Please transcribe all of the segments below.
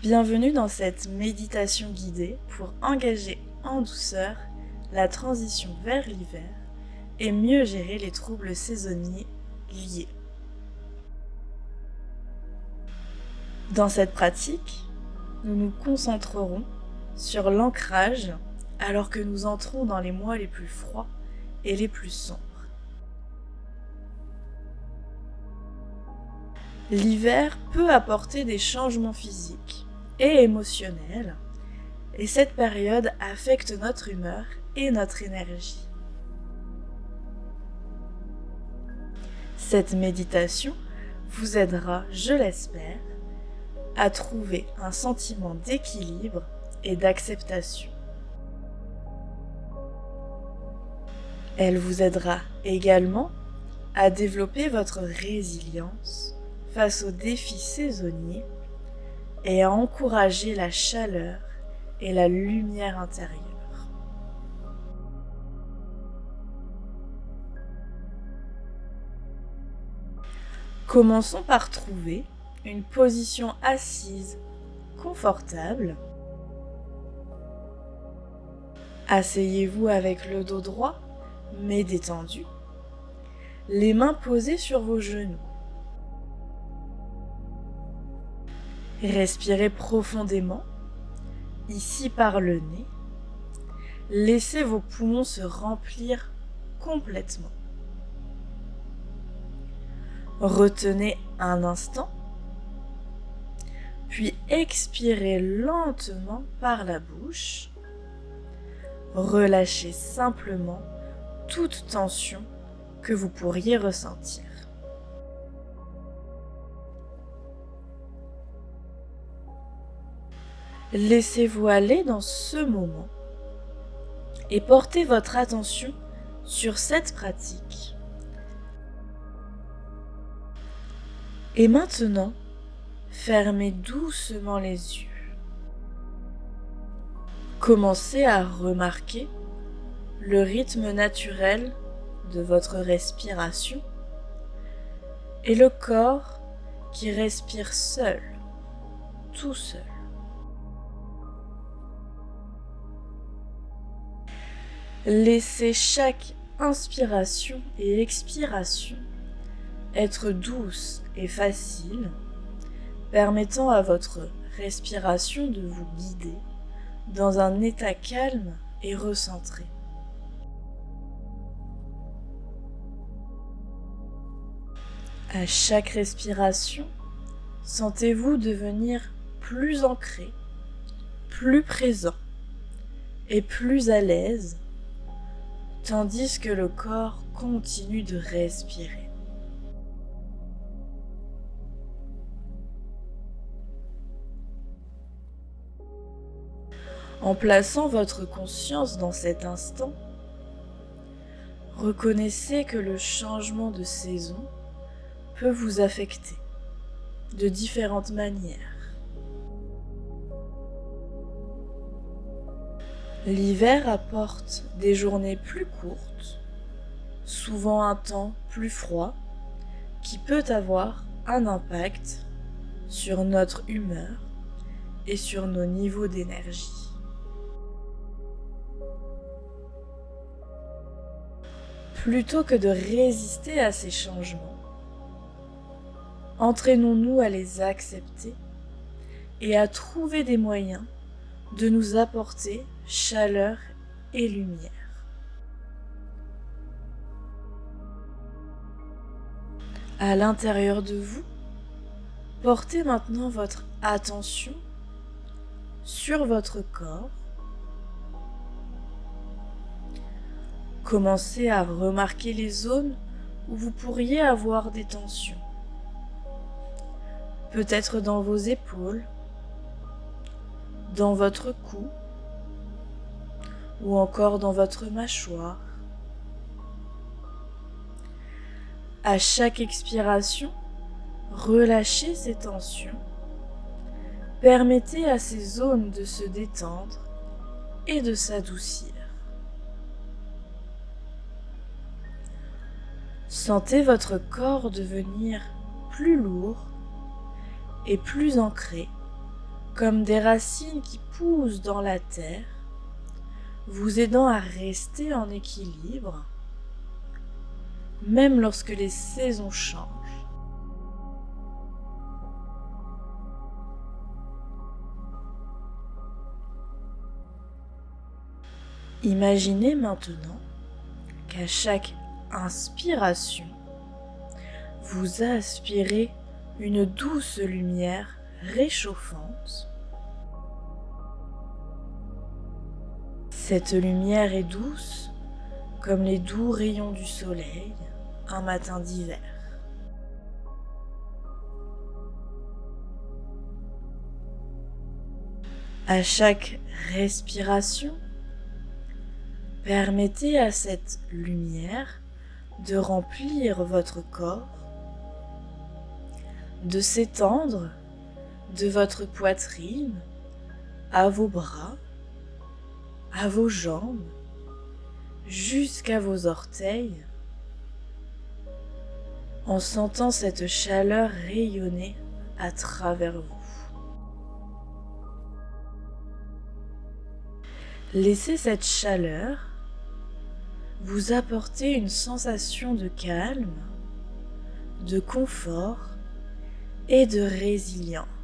Bienvenue dans cette méditation guidée pour engager en douceur la transition vers l'hiver et mieux gérer les troubles saisonniers liés. Dans cette pratique, nous nous concentrerons sur l'ancrage alors que nous entrons dans les mois les plus froids et les plus sombres. L'hiver peut apporter des changements physiques et émotionnels, et cette période affecte notre humeur et notre énergie. Cette méditation vous aidera, je l'espère, à trouver un sentiment d'équilibre et d'acceptation. Elle vous aidera également à développer votre résilience face aux défis saisonniers et à encourager la chaleur et la lumière intérieure. Commençons par trouver une position assise confortable. Asseyez-vous avec le dos droit mais détendu, les mains posées sur vos genoux. Respirez profondément, ici par le nez. Laissez vos poumons se remplir complètement. Retenez un instant, puis expirez lentement par la bouche. Relâchez simplement toute tension que vous pourriez ressentir. Laissez-vous aller dans ce moment et portez votre attention sur cette pratique. Et maintenant, fermez doucement les yeux. Commencez à remarquer le rythme naturel de votre respiration et le corps qui respire seul, tout seul. Laissez chaque inspiration et expiration être douce et facile, permettant à votre respiration de vous guider dans un état calme et recentré. À chaque respiration, sentez-vous devenir plus ancré, plus présent et plus à l'aise, tandis que le corps continue de respirer. En plaçant votre conscience dans cet instant, reconnaissez que le changement de saison peut vous affecter de différentes manières. L'hiver apporte des journées plus courtes, souvent un temps plus froid, qui peut avoir un impact sur notre humeur et sur nos niveaux d'énergie. Plutôt que de résister à ces changements, entraînons-nous à les accepter et à trouver des moyens de nous apporter chaleur et lumière. À l'intérieur de vous, portez maintenant votre attention sur votre corps. Commencez à remarquer les zones où vous pourriez avoir des tensions. Peut-être dans vos épaules, dans votre cou, ou encore dans votre mâchoire. À chaque expiration, relâchez ces tensions. Permettez à ces zones de se détendre et de s'adoucir. Sentez votre corps devenir plus lourd et plus ancré comme des racines qui poussent dans la terre, vous aidant à rester en équilibre, même lorsque les saisons changent. Imaginez maintenant qu'à chaque inspiration, vous aspirez une douce lumière réchauffante. Cette lumière est douce comme les doux rayons du soleil un matin d'hiver. À chaque respiration, permettez à cette lumière de remplir votre corps, de s'étendre de votre poitrine à vos bras, à vos jambes, jusqu'à vos orteils, en sentant cette chaleur rayonner à travers vous. Laissez cette chaleur vous apporter une sensation de calme, de confort et de résilience.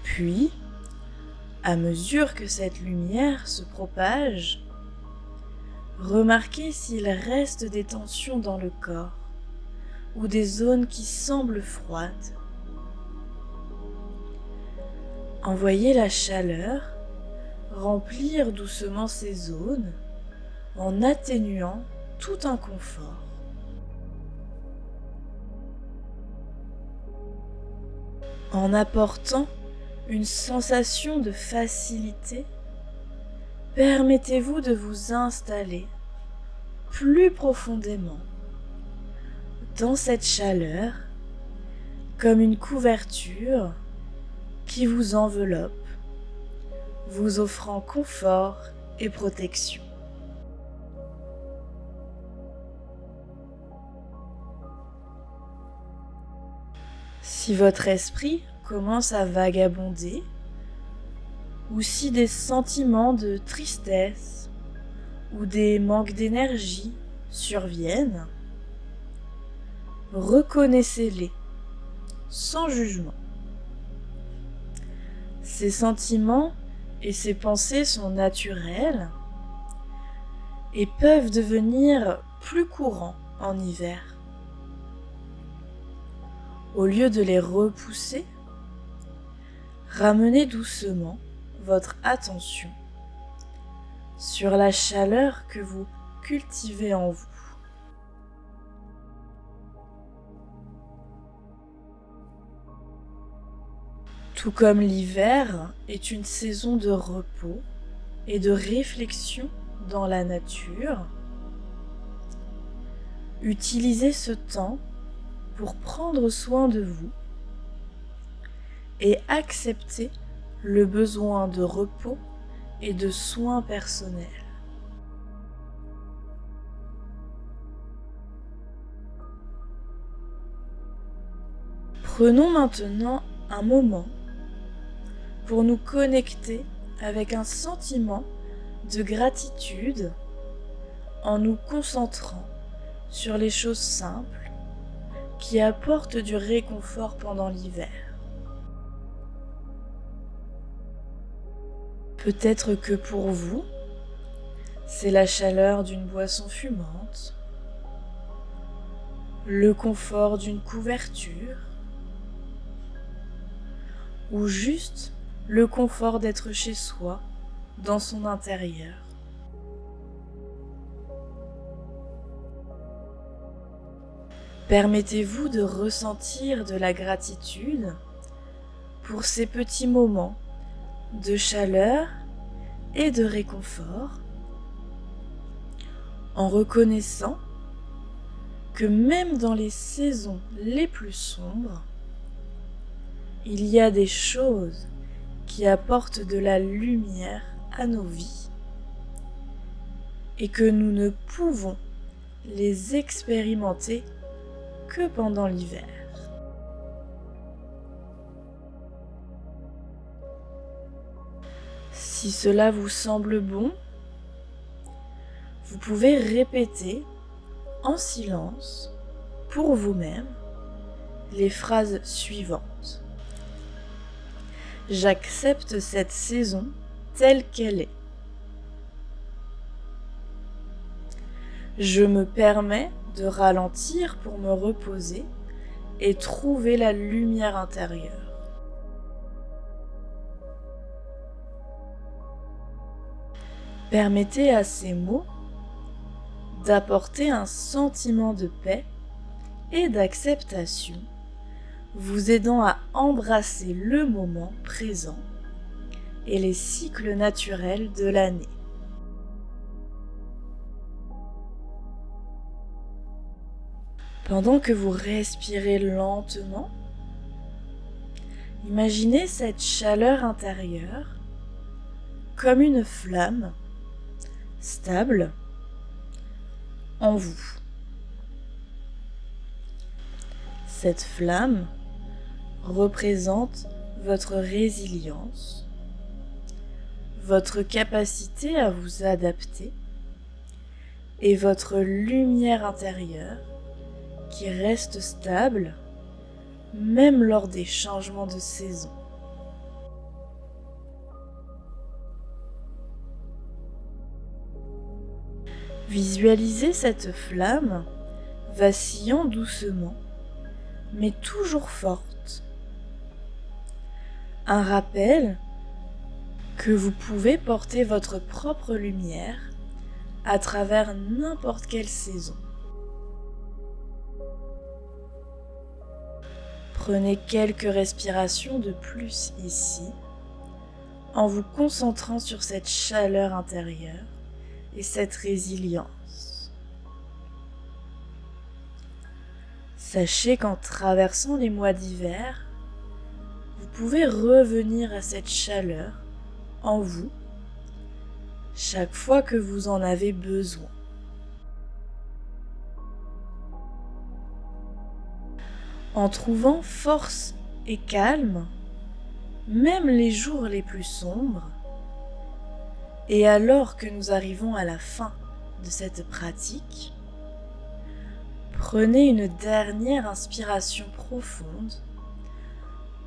Puis, à mesure que cette lumière se propage, remarquez s'il reste des tensions dans le corps ou des zones qui semblent froides. Envoyez la chaleur remplir doucement ces zones en atténuant tout inconfort. En apportant une sensation de facilité, permettez-vous de vous installer plus profondément dans cette chaleur comme une couverture qui vous enveloppe, vous offrant confort et protection. Si votre esprit commence à vagabonder, ou si des sentiments de tristesse ou des manques d'énergie surviennent, reconnaissez-les sans jugement. Ces sentiments et ces pensées sont naturels et peuvent devenir plus courants en hiver. Au lieu de les repousser, ramenez doucement votre attention sur la chaleur que vous cultivez en vous. Tout comme l'hiver est une saison de repos et de réflexion dans la nature, utilisez ce temps pour prendre soin de vous et accepter le besoin de repos et de soins personnels. Prenons maintenant un moment pour nous connecter avec un sentiment de gratitude en nous concentrant sur les choses simples qui apportent du réconfort pendant l'hiver. Peut-être que pour vous, c'est la chaleur d'une boisson fumante, le confort d'une couverture, ou juste le confort d'être chez soi, dans son intérieur. Permettez-vous de ressentir de la gratitude pour ces petits moments de chaleur et de réconfort, en reconnaissant que même dans les saisons les plus sombres, il y a des choses qui apportent de la lumière à nos vies et que nous ne pouvons les expérimenter que pendant l'hiver. Si cela vous semble bon, vous pouvez répéter en silence pour vous-même les phrases suivantes. J'accepte cette saison telle qu'elle est. Je me permets de ralentir pour me reposer et trouver la lumière intérieure. Permettez à ces mots d'apporter un sentiment de paix et d'acceptation, vous aidant à embrasser le moment présent et les cycles naturels de l'année. Pendant que vous respirez lentement, imaginez cette chaleur intérieure comme une flamme stable en vous. Cette flamme représente votre résilience, votre capacité à vous adapter et votre lumière intérieure qui reste stable même lors des changements de saison. Visualisez cette flamme vacillant doucement, mais toujours forte. Un rappel que vous pouvez porter votre propre lumière à travers n'importe quelle saison. Prenez quelques respirations de plus ici, en vous concentrant sur cette chaleur intérieure et cette résilience. Sachez qu'en traversant les mois d'hiver, vous pouvez revenir à cette chaleur en vous chaque fois que vous en avez besoin. En trouvant force et calme, même les jours les plus sombres, et alors que nous arrivons à la fin de cette pratique, prenez une dernière inspiration profonde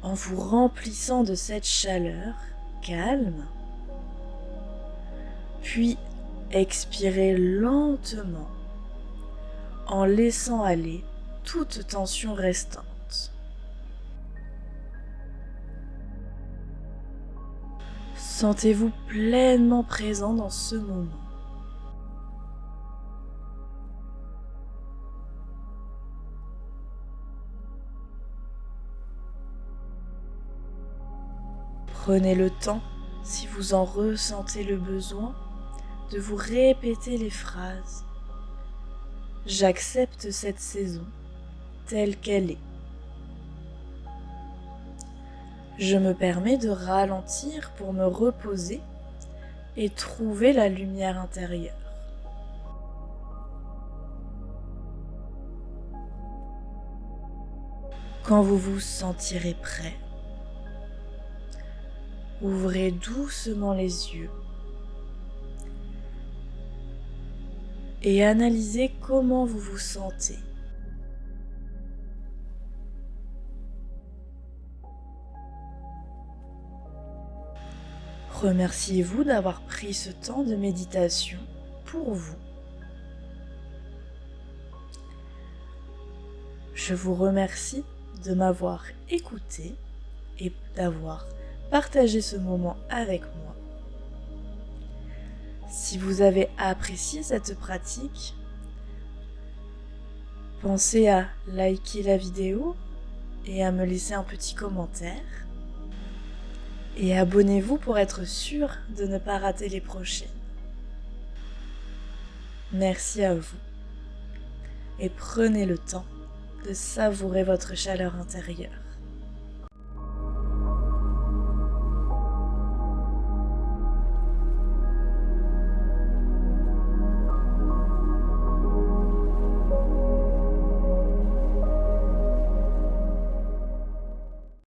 en vous remplissant de cette chaleur calme, puis expirez lentement en laissant aller toute tension restante. Sentez-vous pleinement présent dans ce moment. Prenez le temps, si vous en ressentez le besoin, de vous répéter les phrases. J'accepte cette saison telle qu'elle est. Je me permets de ralentir pour me reposer et trouver la lumière intérieure. Quand vous vous sentirez prêt, ouvrez doucement les yeux et analysez comment vous vous sentez. Remerciez-vous d'avoir pris ce temps de méditation pour vous. Je vous remercie de m'avoir écouté et d'avoir partagé ce moment avec moi. Si vous avez apprécié cette pratique, pensez à liker la vidéo et à me laisser un petit commentaire. Et abonnez-vous pour être sûr de ne pas rater les prochaines. Merci à vous et prenez le temps de savourer votre chaleur intérieure.